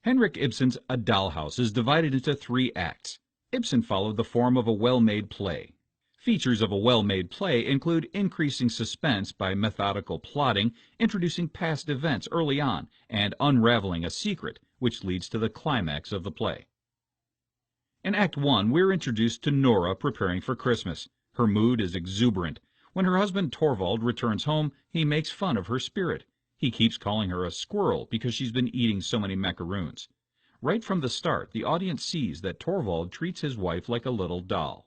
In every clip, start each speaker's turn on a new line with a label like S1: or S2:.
S1: Henrik Ibsen's A Dollhouse is divided into 3 acts. Ibsen followed the form of a well-made play. Features of a well-made play include increasing suspense by methodical plotting, introducing past events early on, and unraveling a secret, which leads to the climax of the play. In Act 1, we're introduced to Nora preparing for Christmas. Her mood is exuberant. When her husband Torvald returns home, he makes fun of her spirit. He keeps calling her a squirrel because she's been eating so many macaroons. Right from the start, the audience sees that Torvald treats his wife like a little doll.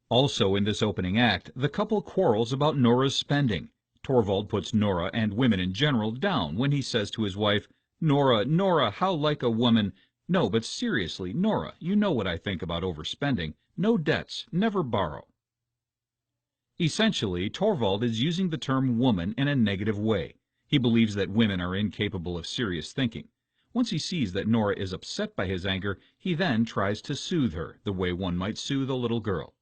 S1: Also in this opening act, the couple quarrels about Nora's spending. Torvald puts Nora, and women in general, down when he says to his wife, "Nora, Nora, how like a woman. No, but seriously, Nora, you know what I think about overspending. No debts, never borrow." Essentially, Torvald is using the term woman in a negative way. He believes that women are incapable of serious thinking. Once he sees that Nora is upset by his anger, he then tries to soothe her, the way one might soothe a little girl.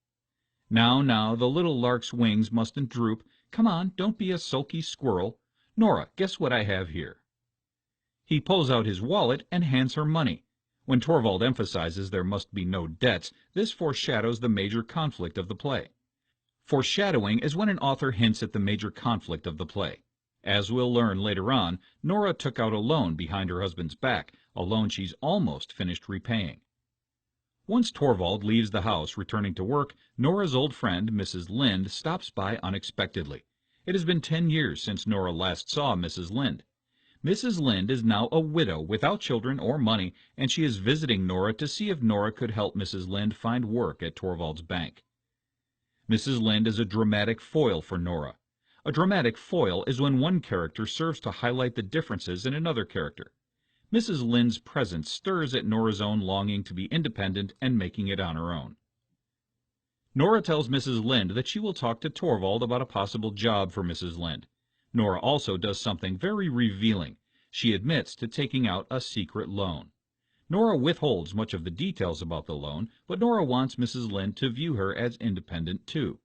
S1: "Now, now, the little lark's wings mustn't droop. Come on, don't be a sulky squirrel. Nora, guess what I have here." He pulls out his wallet and hands her money. When Torvald emphasizes there must be no debts, this foreshadows the major conflict of the play. Foreshadowing is when an author hints at the major conflict of the play. As we'll learn later on, Nora took out a loan behind her husband's back, a loan she's almost finished repaying. Once Torvald leaves the house returning to work, Nora's old friend, Mrs. Lynde, stops by unexpectedly. It has been 10 years since Nora last saw Mrs. Lynde. Mrs. Lynde is now a widow without children or money, and she is visiting Nora to see if Nora could help Mrs. Lynde find work at Torvald's bank. Mrs. Lynde is a dramatic foil for Nora. A dramatic foil is when one character serves to highlight the differences in another character. Mrs. Lynde's presence stirs at Nora's own longing to be independent and making it on her own. Nora tells Mrs. Lynde that she will talk to Torvald about a possible job for Mrs. Lynde. Nora also does something very revealing. She admits to taking out a secret loan. Nora withholds much of the details about the loan, but Nora wants Mrs. Lynde to view her as independent too.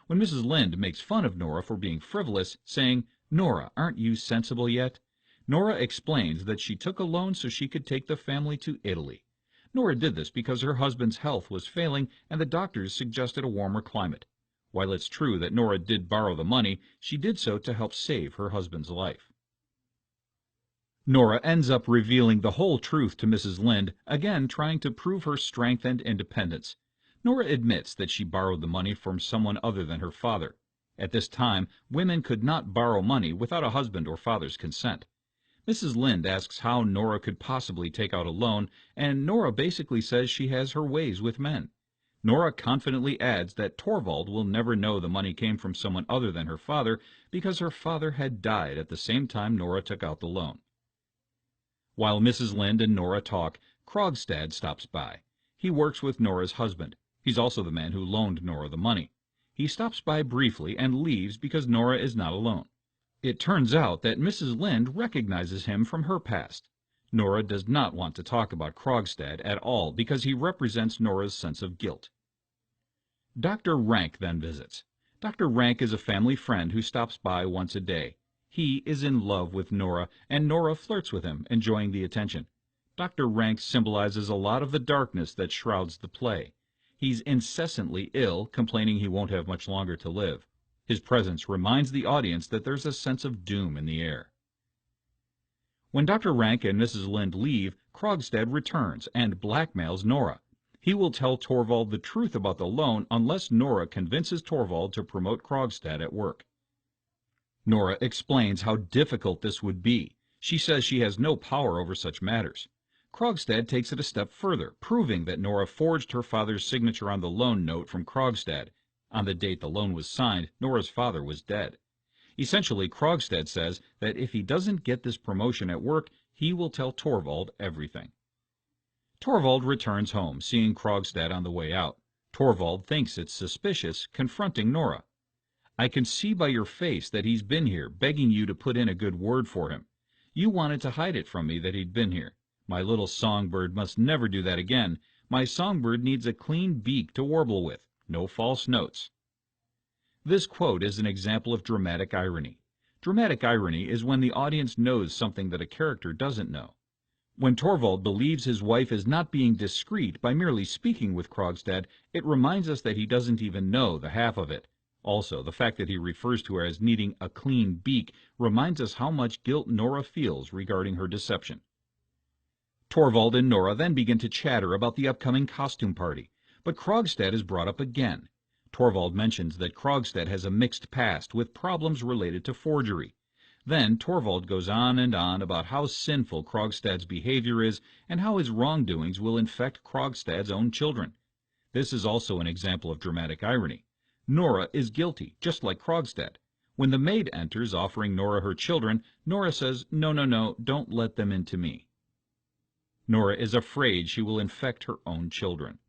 S1: When Mrs. Lynde makes fun of Nora for being frivolous, saying, "Nora, aren't you sensible yet?" Nora explains that she took a loan so she could take the family to Italy. Nora did this because her husband's health was failing and the doctors suggested a warmer climate. While it's true that Nora did borrow the money, she did so to help save her husband's life. Nora ends up revealing the whole truth to Mrs. Lynde, again trying to prove her strength and independence. Nora admits that she borrowed the money from someone other than her father. At this time, women could not borrow money without a husband or father's consent. Mrs. Lynde asks how Nora could possibly take out a loan, and Nora basically says she has her ways with men. Nora confidently adds that Torvald will never know the money came from someone other than her father because her father had died at the same time Nora took out the loan. While Mrs. Lynde and Nora talk, Krogstad stops by. He works with Nora's husband. He's also the man who loaned Nora the money. He stops by briefly and leaves because Nora is not alone. It turns out that Mrs. Lynde recognizes him from her past. Nora does not want to talk about Krogstad at all because he represents Nora's sense of guilt. Dr. Rank then visits. Dr. Rank is a family friend who stops by once a day. He is in love with Nora, and Nora flirts with him, enjoying the attention. Dr. Rank symbolizes a lot of the darkness that shrouds the play. He's incessantly ill, complaining he won't have much longer to live. His presence reminds the audience that there's a sense of doom in the air. When Dr. Rank and Mrs. Lynde leave, Krogstad returns and blackmails Nora. He will tell Torvald the truth about the loan unless Nora convinces Torvald to promote Krogstad at work. Nora explains how difficult this would be. She says she has no power over such matters. Krogstad takes it a step further, proving that Nora forged her father's signature on the loan note from Krogstad. On the date the loan was signed, Nora's father was dead. Essentially, Krogstad says that if he doesn't get this promotion at work, he will tell Torvald everything. Torvald returns home, seeing Krogstad on the way out. Torvald thinks it's suspicious, confronting Nora. "I can see by your face that he's been here, begging you to put in a good word for him. You wanted to hide it from me that he'd been here. My little songbird must never do that again. My songbird needs a clean beak to warble with, no false notes." This quote is an example of dramatic irony. Dramatic irony is when the audience knows something that a character doesn't know. When Torvald believes his wife is not being discreet by merely speaking with Krogstad, it reminds us that he doesn't even know the half of it. Also, the fact that he refers to her as needing a clean beak reminds us how much guilt Nora feels regarding her deception. Torvald and Nora then begin to chatter about the upcoming costume party, but Krogstad is brought up again. Torvald mentions that Krogstad has a mixed past with problems related to forgery. Then Torvald goes on and on about how sinful Krogstad's behavior is and how his wrongdoings will infect Krogstad's own children. This is also an example of dramatic irony. Nora is guilty, just like Krogstad. When the maid enters offering Nora her children, Nora says, "No, no, no, don't let them into me." Nora is afraid she will infect her own children.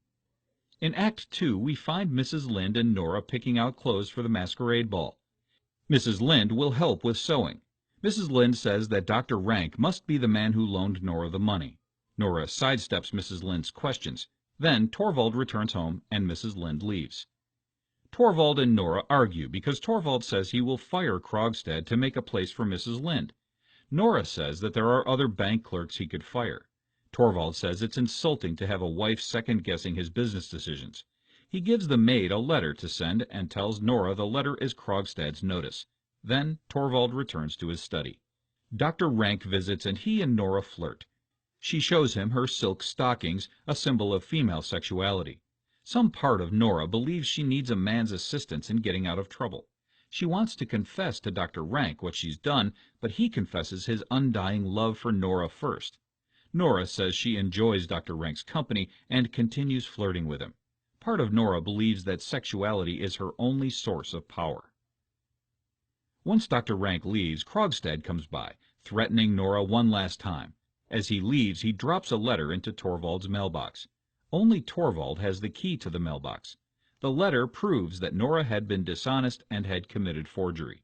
S1: In Act 2, we find Mrs. Lynde and Nora picking out clothes for the masquerade ball. Mrs. Lynde will help with sewing. Mrs. Lynde says that Dr. Rank must be the man who loaned Nora the money. Nora sidesteps Mrs. Lynde's questions. Then Torvald returns home and Mrs. Lynde leaves. Torvald and Nora argue because Torvald says he will fire Krogstad to make a place for Mrs. Lynde. Nora says that there are other bank clerks he could fire. Torvald says it's insulting to have a wife second-guessing his business decisions. He gives the maid a letter to send and tells Nora the letter is Krogstad's notice. Then Torvald returns to his study. Dr. Rank visits and he and Nora flirt. She shows him her silk stockings, a symbol of female sexuality. Some part of Nora believes she needs a man's assistance in getting out of trouble. She wants to confess to Dr. Rank what she's done, but he confesses his undying love for Nora first. Nora says she enjoys Dr. Rank's company and continues flirting with him. Part of Nora believes that sexuality is her only source of power. Once Dr. Rank leaves, Krogstad comes by, threatening Nora one last time. As he leaves, he drops a letter into Torvald's mailbox. Only Torvald has the key to the mailbox. The letter proves that Nora had been dishonest and had committed forgery.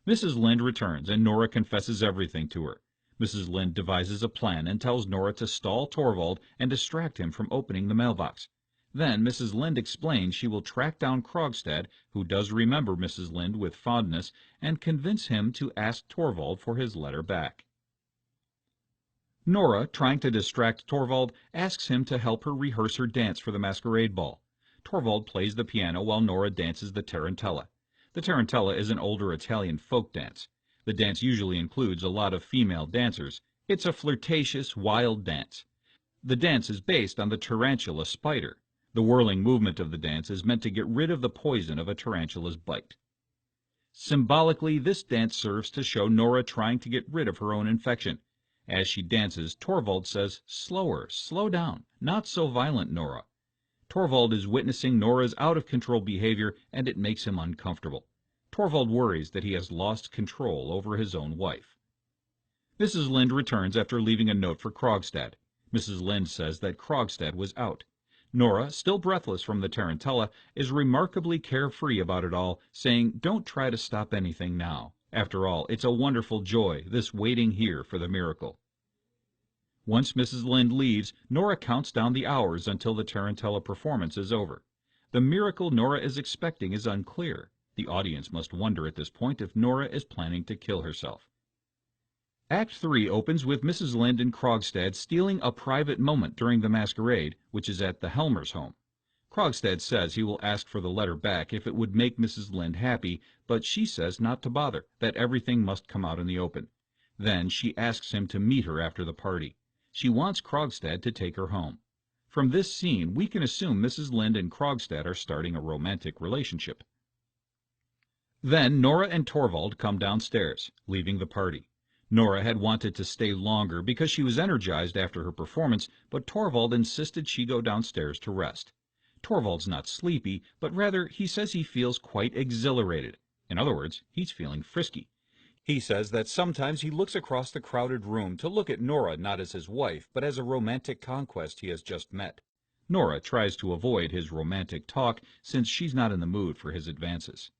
S1: Mrs. Lynde returns, and Nora confesses everything to her. Mrs. Lynde devises a plan and tells Nora to stall Torvald and distract him from opening the mailbox. Then Mrs. Lynde explains she will track down Krogstad, who does remember Mrs. Lynde with fondness, and convince him to ask Torvald for his letter back. Nora, trying to distract Torvald, asks him to help her rehearse her dance for the masquerade ball. Torvald plays the piano while Nora dances the tarantella. The tarantella is an older Italian folk dance. The dance usually includes a lot of female dancers. It's a flirtatious, wild dance. The dance is based on the tarantula spider. The whirling movement of the dance is meant to get rid of the poison of a tarantula's bite. Symbolically, this dance serves to show Nora trying to get rid of her own infection. As she dances, Torvald says, "Slower, slow down, not so violent, Nora." Torvald is witnessing Nora's out-of-control behavior, and it makes him uncomfortable. Torvald worries that he has lost control over his own wife. Mrs. Lynde returns after leaving a note for Krogstad. Mrs. Lynde says that Krogstad was out. Nora, still breathless from the tarantella, is remarkably carefree about it all, saying, "Don't try to stop anything now. After all, it's a wonderful joy, this waiting here for the miracle." Once Mrs. Lynde leaves, Nora counts down the hours until the tarantella performance is over. The miracle Nora is expecting is unclear. The audience must wonder at this point if Nora is planning to kill herself. Act 3 opens with Mrs. Lynde and Krogstad stealing a private moment during the masquerade, which is at the Helmers' home. Krogstad says he will ask for the letter back if it would make Mrs. Lynde happy, but she says not to bother, that everything must come out in the open. Then she asks him to meet her after the party. She wants Krogstad to take her home. From this scene, we can assume Mrs. Lynde and Krogstad are starting a romantic relationship. Then Nora and Torvald come downstairs, leaving the party. Nora had wanted to stay longer because she was energized after her performance, but Torvald insisted she go downstairs to rest. Torvald's not sleepy, but rather he says he feels quite exhilarated. In other words, he's feeling frisky. He says that sometimes he looks across the crowded room to look at Nora not as his wife, but as a romantic conquest he has just met. Nora tries to avoid his romantic talk since she's not in the mood for his advances.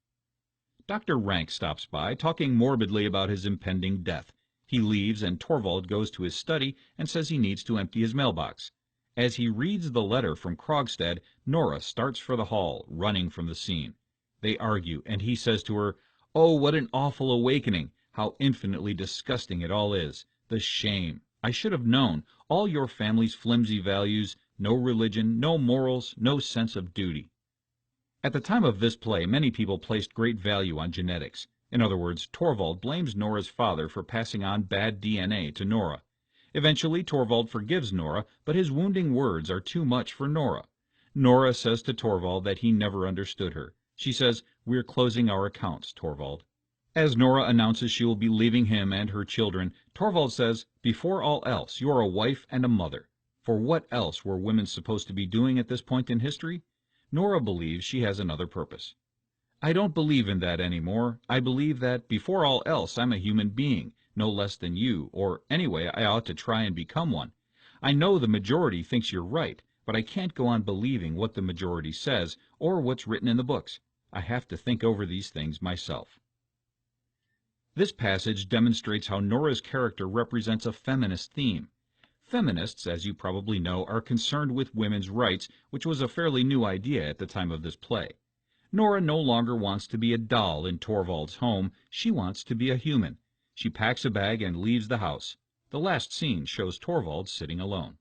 S1: Dr. Rank stops by, talking morbidly about his impending death. He leaves, and Torvald goes to his study and says he needs to empty his mailbox. As he reads the letter from Krogstad, Nora starts for the hall, running from the scene. They argue, and he says to her, "Oh, what an awful awakening! How infinitely disgusting it all is! The shame, I should have known. All your family's flimsy values, no religion, no morals, no sense of duty. At the time of this play, many people placed great value on genetics. In other words, Torvald blames Nora's father for passing on bad DNA to Nora. Eventually, Torvald forgives Nora, but his wounding words are too much for Nora. Nora says to Torvald that he never understood her. She says, "We're closing our accounts, Torvald." As Nora announces she will be leaving him and her children, Torvald says, "Before all else, you are a wife and a mother." For what else were women supposed to be doing at this point in history? Nora believes she has another purpose. "I don't believe in that anymore. I believe that, before all else, I'm a human being, no less than you, or anyway, I ought to try and become one. I know the majority thinks you're right, but I can't go on believing what the majority says, or what's written in the books. I have to think over these things myself." This passage demonstrates how Nora's character represents a feminist theme. Feminists, as you probably know, are concerned with women's rights, which was a fairly new idea at the time of this play. Nora no longer wants to be a doll in Torvald's home. She wants to be a human. She packs a bag and leaves the house. The last scene shows Torvald sitting alone.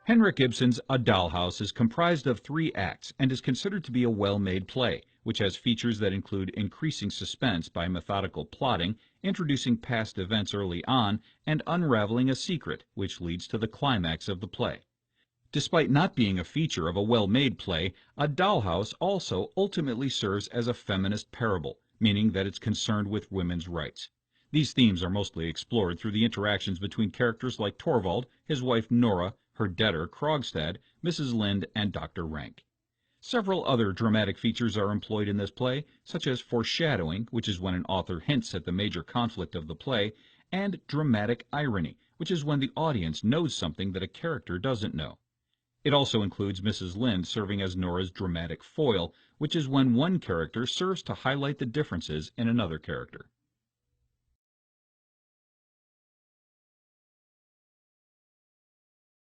S1: Henrik Ibsen's A Dollhouse is comprised of 3 acts and is considered to be a well-made play, which has features that include increasing suspense by methodical plotting, introducing past events early on, and unraveling a secret, which leads to the climax of the play. Despite not being a feature of a well-made play, A Dollhouse also ultimately serves as a feminist parable, meaning that it's concerned with women's rights. These themes are mostly explored through the interactions between characters like Torvald, his wife Nora, her debtor Krogstad, Mrs. Lind, and Dr. Rank. Several other dramatic features are employed in this play, such as foreshadowing, which is when an author hints at the major conflict of the play, and dramatic irony, which is when the audience knows something that a character doesn't know. It also includes Mrs. Lind serving as Nora's dramatic foil, which is when one character serves to highlight the differences in another character.